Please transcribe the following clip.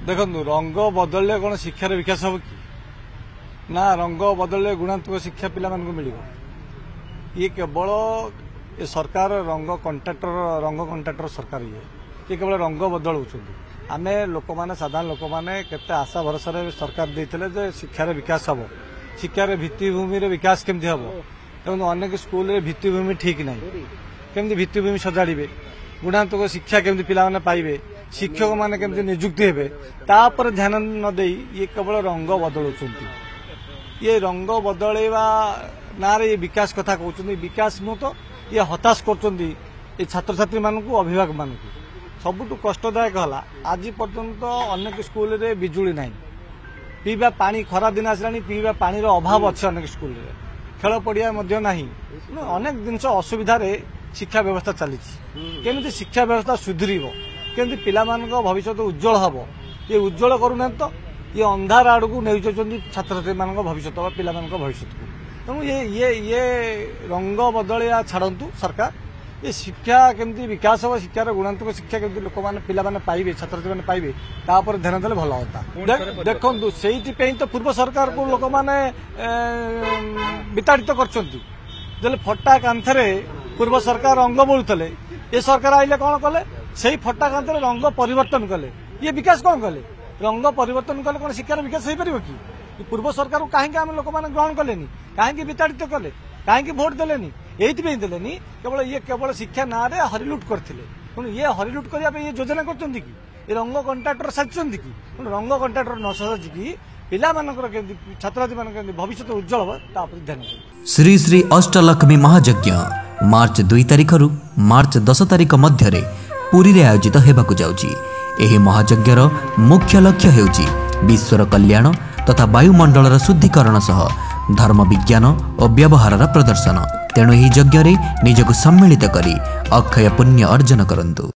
देखो रंग बदलले कौन शिक्षार विकास हम कि ना रंग बदलले गुणात्मक शिक्षा पिला मिल ये केवल ये सरकार रंग कंट्राक्टर सरकार ये केवल रंग बदल आम लोक मैंने साधारण लोक मैंने केते आशा भरोसा सरकार देते शिक्षार विकास हम शिक्षार भित्तिभूमि विकास केमती हम देखो अनेक स्कूल भित्तिभूमि ठीक ना केमती भित्तिभूमि सजाड़े गुणात्मक शिक्षा केमती पिला पाइबे शिक्षक मैंने केमती नियुक्ति हे तापर ध्यान न दे ये केवल रंग बदल ये रंग बदलवा ना ये विकास कथा कहते विकास नु तो ये हताश कर छात्र छात्री मानक अभिभावक मानक सबुठ कष्टदायक है आज पर्यंत अनेक स्कूल रे बिजुली ना पीवा पानी खरा दिन आसला पीवा पानी अभाव अच्छे अनेक स्कूल रे खेल पड़िया अनेक जिनस असुविधा शिक्षा व्यवस्था चली केमी शिक्षा व्यवस्था सुधर केमती पिला भविष्य उज्जवल हम ये उज्जवल करूना तो ये अंधार आड़ को नहीं छात्र छात्री मान भविष्य पिला भविष्य को तेणु ये रंग बदलिया छाड़ू सरकार ये शिक्षा केमती विकास हम शिक्षार गुणात्मक शिक्षा केमती लोक मैंने पिला पाइबे छात्र छात्री मैंने पाइबे तापर ध्यान देले भल होता देखु से तो पूर्व सरकार को लोक मैंने विताड़ित कर फटा कांथरे पूर्व सरकार रंग बोलुले ये सरकार आइले कौन कले से फटा कांथरे रंग परिवर्तन कले ये विकास कौन कले रंग परिवर्तन कले कौन शिक्षार विकास हो पार कि पूर्व सरकार को कहीं आम लोक मैंने ग्रहण कलेनी कहीं विताड़ित कले कहीं भोट देलेनी यही देलेनी केवल शिक्षा ना हरिलुट करते ये हरिलुट करने ये योजना कर रंग कंट्राक्टर साजिंट कि रंग कंट्राक्टर न साजिकी पिला छात्र छात्री मान भविष्य उज्जवल हम ध्यान श्री श्री अष्टलक्ष्मी महायज्ञ मार्च 2 तारिख रु मार्च 10 तारिख मध्य पुरी रे आयोजित हेबाकु जाउची। एही महायज्ञर मुख्य लक्ष्य हेउची विश्वर कल्याण तथा वायुमंडलर शुद्धिकरण सह धर्म विज्ञान और व्यवहार प्रदर्शन। तेणु यह यज्ञ निजक सम्मिलित करी अक्षय पुण्य अर्जन करंतु।